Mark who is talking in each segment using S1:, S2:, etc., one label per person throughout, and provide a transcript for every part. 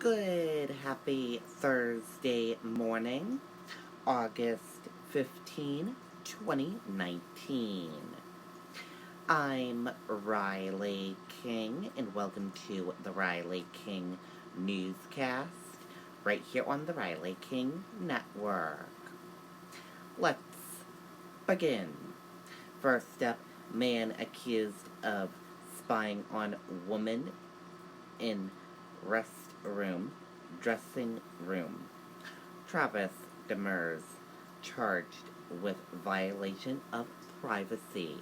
S1: Good, happy Thursday morning, August 15, 2019. I'm Riley King, and welcome to the Riley King Newscast, right here on the Riley King Network. Let's begin. First up, man accused of spying on woman in dressing room. Travis Demers charged with violation of privacy.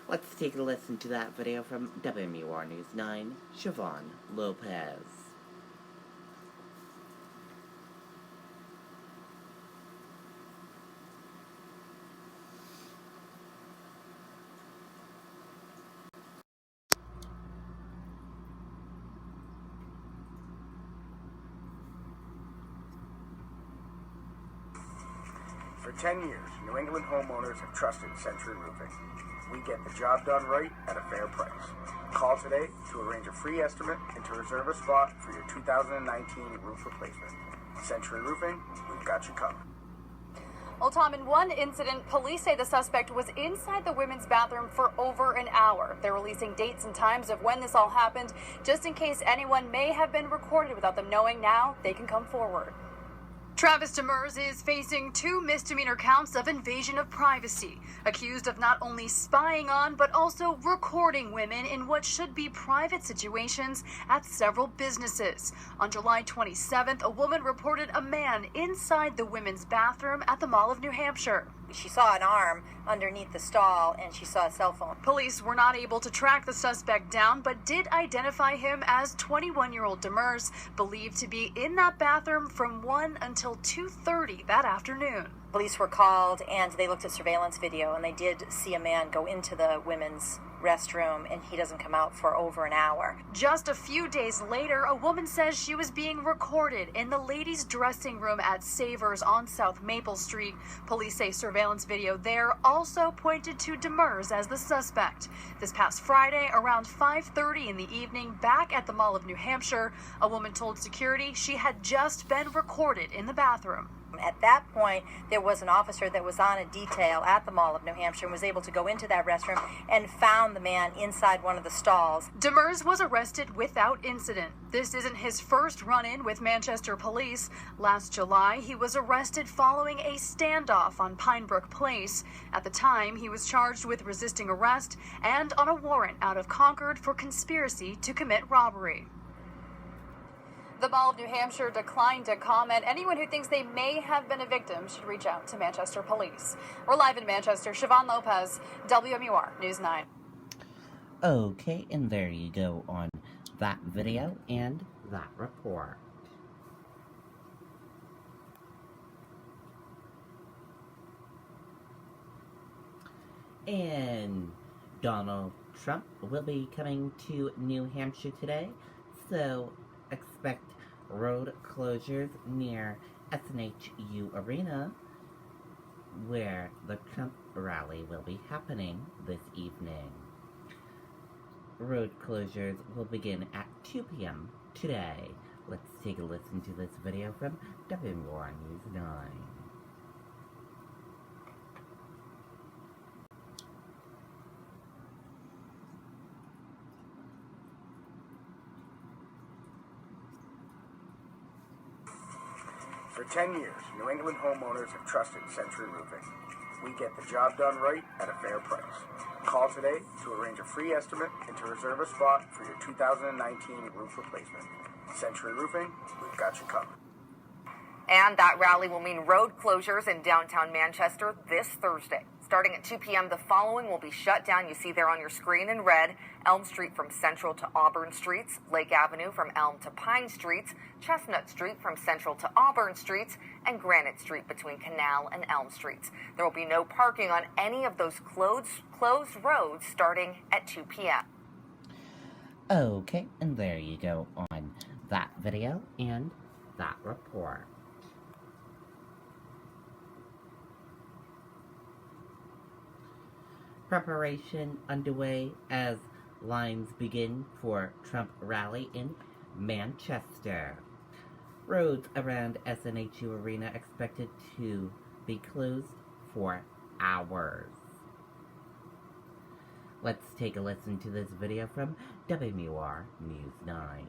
S1: Let's take a listen to that video from WMUR News 9, Siobhan Lopez.
S2: For 10 years, New England homeowners have trusted Century Roofing. We get the job done right at a fair price. Call today to arrange a free estimate and to reserve a spot for your 2019 roof replacement. Century Roofing, we've got you covered.
S3: Well, Tom, in one incident, police say the suspect was inside the women's bathroom for over an hour. They're releasing dates and times of when this all happened, just in case anyone may have been recorded without them knowing. Now they can come forward. Travis Demers is facing 2 misdemeanor counts of invasion of privacy, accused of not only spying on but also recording women in what should be private situations at several businesses. On July 27th, a woman reported a man inside the women's bathroom at the Mall of New Hampshire.
S4: She saw an arm underneath the stall, and she saw a cell phone.
S3: Police were not able to track the suspect down, but did identify him as 21-year-old Demers, believed to be in that bathroom from 1 until 2:30 that afternoon.
S4: Police were called, and they looked at surveillance video, and they did see a man go into the women's restroom, and he doesn't come out for over an hour.
S3: Just a few days later, a woman says she was being recorded in the ladies' dressing room at Savers on South Maple Street. Police say surveillance video there also pointed to Demers as the suspect. This past Friday, around 5:30 in the evening, back at the Mall of New Hampshire, a woman told security she had just been recorded in the bathroom.
S4: At that point, there was an officer that was on a detail at the Mall of New Hampshire and was able to go into that restroom and found the man inside one of the stalls.
S3: Demers was arrested without incident. This isn't his first run-in with Manchester police. Last July, he was arrested following a standoff on Pinebrook Place. At the time, he was charged with resisting arrest and on a warrant out of Concord for conspiracy to commit robbery. The Mall of New Hampshire declined to comment. Anyone who thinks they may have been a victim should reach out to Manchester police. We're live in Manchester. Siobhan Lopez, WMUR News 9.
S1: Okay, and there you go on that video and that report. And Donald Trump will be coming to New Hampshire today, so expect road closures near SNHU Arena, where the Trump rally will be happening this evening. Road closures will begin at 2 p.m. today. Let's take a listen to this video from WMUR News 9.
S2: For 10 years, New England homeowners have trusted Century Roofing. We get the job done right at a fair price. Call today to arrange a free estimate and to reserve a spot for your 2019 roof replacement. Century Roofing, we've got you covered.
S5: And that rally will mean road closures in downtown Manchester this Thursday. Starting at 2 p.m., the following will be shut down. You see there on your screen in red: Elm Street from Central to Auburn Streets, Lake Avenue from Elm to Pine Streets, Chestnut Street from Central to Auburn Streets, and Granite Street between Canal and Elm Streets. There will be no parking on any of those closed roads starting at 2 p.m.
S1: Okay, and there you go on that video and that report. Preparation underway as lines begin for Trump rally in Manchester. Roads around SNHU Arena expected to be closed for hours. Let's take a listen to this video from WMUR News 9.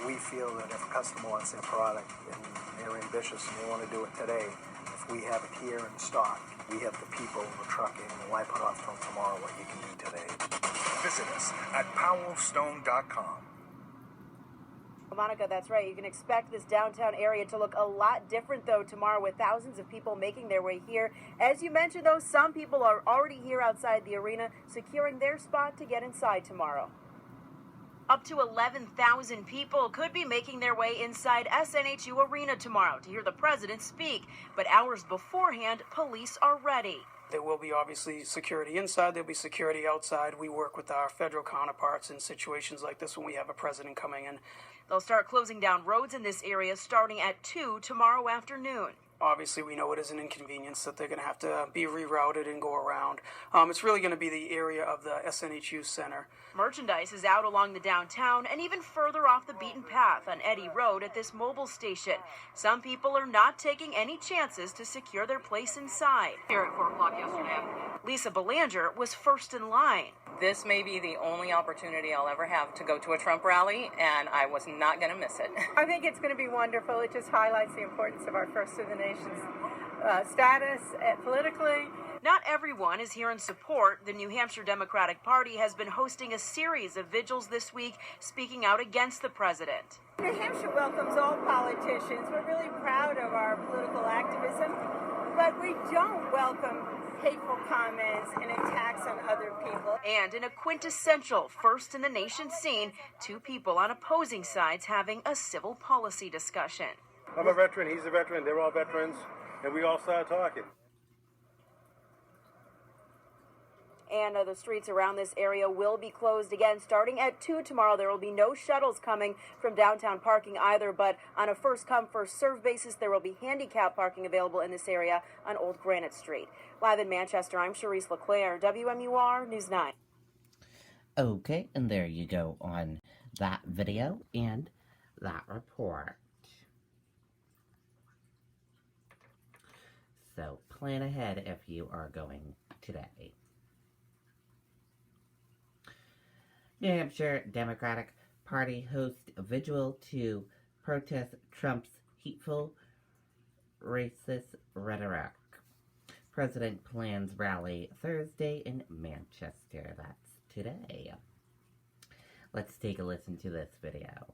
S2: We feel that if a customer wants their product and they're ambitious and they want to do it today, if we have it here in stock, we have the people, the trucking, and why put off till tomorrow what you can do today?
S6: Visit us at powellstone.com.
S7: Monica, that's right. You can expect this downtown area to look a lot different, though, tomorrow with thousands of people making their way here. As you mentioned, though, some people are already here outside the arena, securing their spot to get inside tomorrow. Up to 11,000 people could be making their way inside SNHU Arena tomorrow to hear the president speak. But hours beforehand, police are ready.
S8: There will be obviously security inside, there'll be security outside. We work with our federal counterparts in situations like this when we have a president coming in.
S7: They'll start closing down roads in this area starting at 2 tomorrow afternoon.
S8: Obviously, we know it is an inconvenience that they're going to have to be rerouted and go around. It's really going to be the area of the SNHU Center.
S7: Merchandise is out along the downtown and even further off the beaten path on Eddy Road at this mobile station. Some people are not taking any chances to secure their place inside.
S5: Here at 4 o'clock yesterday.
S7: Lisa Belanger was first in line.
S9: This may be the only opportunity I'll ever have to go to a Trump rally, and I was not going to miss it.
S10: I think it's going to be wonderful. It just highlights the importance of our First of the Nation's status politically.
S7: Not everyone is here in support. The New Hampshire Democratic Party has been hosting a series of vigils this week, speaking out against the president.
S10: New Hampshire welcomes all politicians. We're really proud of our political activism, but we don't welcome hateful comments and attacks on other people.
S7: And in a quintessential first in the nation scene, two people on opposing sides having a civil policy discussion.
S11: I'm a veteran, he's a veteran, they're all veterans, and we all started talking.
S7: And the streets around this area will be closed again starting at 2 tomorrow. There will be no shuttles coming from downtown parking either, but on a first-come, first-served basis, there will be handicap parking available in this area on Old Granite Street. Live in Manchester, I'm Charisse LeClaire, WMUR News 9.
S1: Okay, and there you go on that video and that report. So plan ahead if you are going today. New Hampshire Democratic Party hosts a vigil to protest Trump's hateful, racist rhetoric. President plans rally Thursday in Manchester. That's today. Let's take a listen to this video.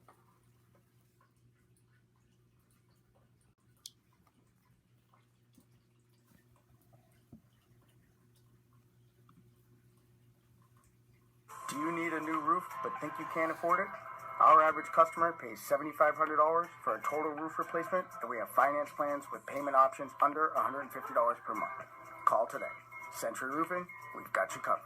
S2: Do you need a new roof but think you can't afford it? Our average customer pays $7,500 for a total roof replacement, and we have finance plans with payment options under $150 per month. Call today. Century Roofing, we've got you covered.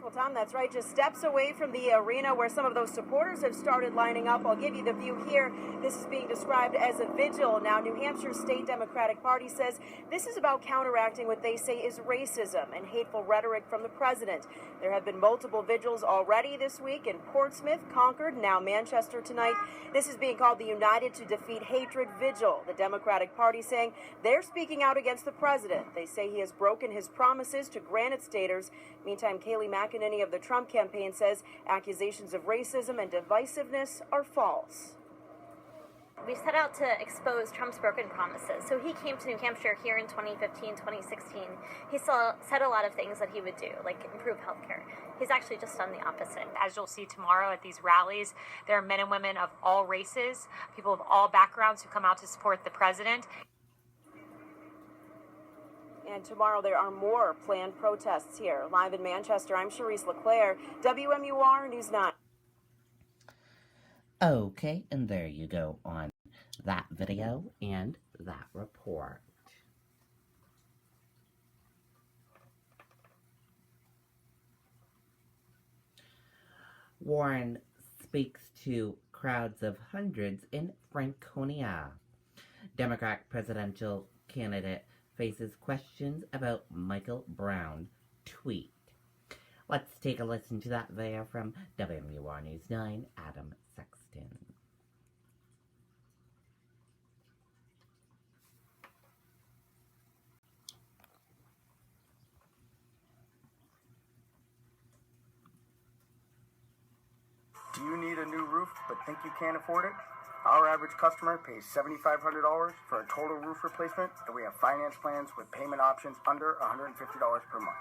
S7: Well, Tom, that's right. Just steps away from the arena where some of those supporters have started lining up. I'll give you the view here. This is being described as a vigil. Now, New Hampshire State Democratic Party says this is about counteracting what they say is racism and hateful rhetoric from the president. There have been multiple vigils already this week in Portsmouth, Concord, now Manchester tonight. This is being called the United to Defeat Hatred Vigil. The Democratic Party saying they're speaking out against the president. They say he has broken his promises to Granite Staters. Meantime, Kayleigh McEnany of the Trump campaign says accusations of racism and divisiveness are false.
S12: We set out to expose Trump's broken promises. So he came to New Hampshire here in 2015, 2016. He said a lot of things that he would do, like improve healthcare. He's actually just done the opposite.
S13: As you'll see tomorrow at these rallies, there are men and women of all races, people of all backgrounds who come out to support the president.
S7: And tomorrow there are more planned protests here. Live in Manchester, I'm Charisse LeClaire, WMUR News 9.
S1: Okay, and there you go on that video and that report. Warren speaks to crowds of hundreds in Franconia. Democratic presidential candidate faces questions about Michael Brown tweet. Let's take a listen to that there from WMUR News 9, Adam Sexton.
S2: Do you need a new roof but think you can't afford it? Our average customer pays $7,500 for a total roof replacement, and we have finance plans with payment options under $150 per month.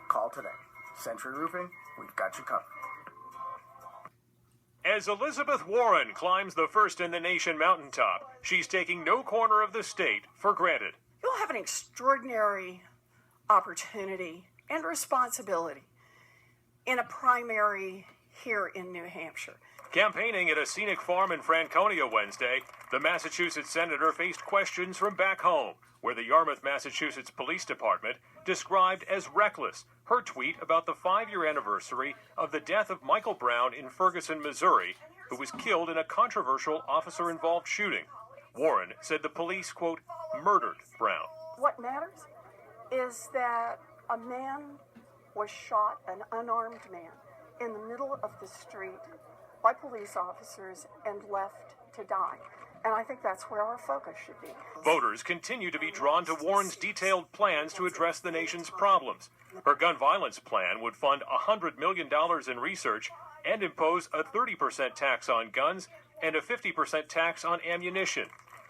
S2: Call today. Century Roofing, we've got you covered.
S14: As Elizabeth Warren climbs the first-in-the-nation mountaintop, she's taking no corner of the state for granted.
S15: You'll have an extraordinary opportunity and responsibility in a primary here in New Hampshire.
S14: Campaigning at a scenic farm in Franconia Wednesday, the Massachusetts senator faced questions from back home, where the Yarmouth, Massachusetts Police Department described as reckless her tweet about the 5-year anniversary of the death of Michael Brown in Ferguson, Missouri, who was killed in a controversial officer-involved shooting. Warren said the police, quote, murdered Brown.
S15: What matters is that a man was shot, an unarmed man, in the middle of the street by police officers and left to die. And I think that's where our focus should be.
S14: Voters continue to be drawn to Warren's detailed plans to address the nation's problems. Her gun violence plan would fund $100 million in research and impose a 30% tax on guns and a 50% tax on ammunition.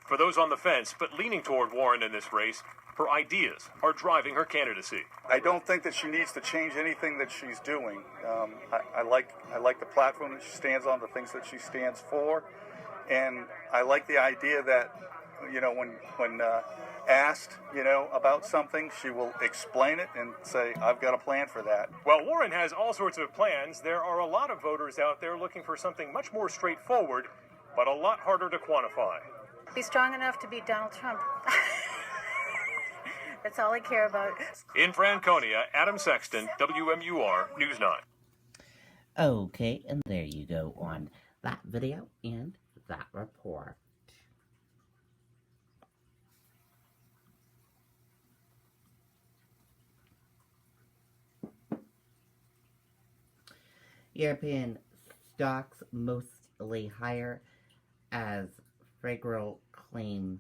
S14: For those on the fence but leaning toward Warren in this race, her ideas are driving her candidacy.
S11: I don't think that she needs to change anything that she's doing. I like the platform that she stands on, the things that she stands for, and I like the idea that, when asked, about something, she will explain it and say, I've got a plan for that.
S14: While Warren has all sorts of plans, there are a lot of voters out there looking for something much more straightforward, but a lot harder to quantify.
S10: Be strong enough to beat Donald Trump. That's all I care about.
S14: In Franconia, Adam Sexton, WMUR News 9.
S1: Okay, and there you go on that video and that report. European stocks mostly higher as Fragile claim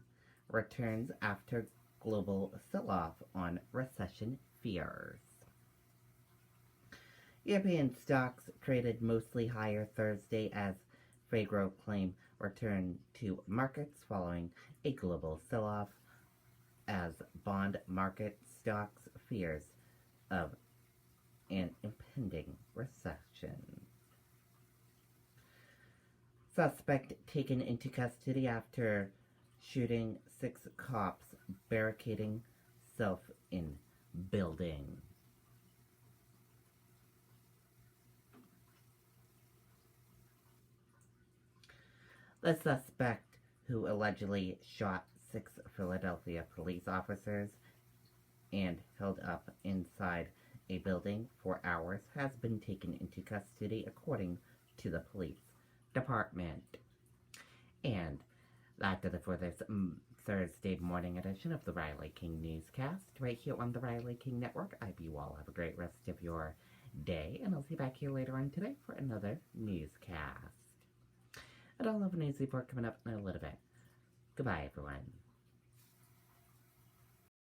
S1: returns after global sell-off on recession fears. European stocks traded mostly higher Thursday as Fragile claim returned to markets following a global sell-off as bond market stocks fears of an impending recession. Suspect taken into custody after shooting 6 cops barricading self in building. The suspect, who allegedly shot 6 Philadelphia police officers and held up inside a building for hours, has been taken into custody according to the police department. And that does it for this Thursday morning edition of the Riley King Newscast, right here on the Riley King Network. I hope you all have a great rest of your day, and I'll see you back here later on today for another newscast. And I'll have a news report coming up in a little bit. Goodbye, everyone.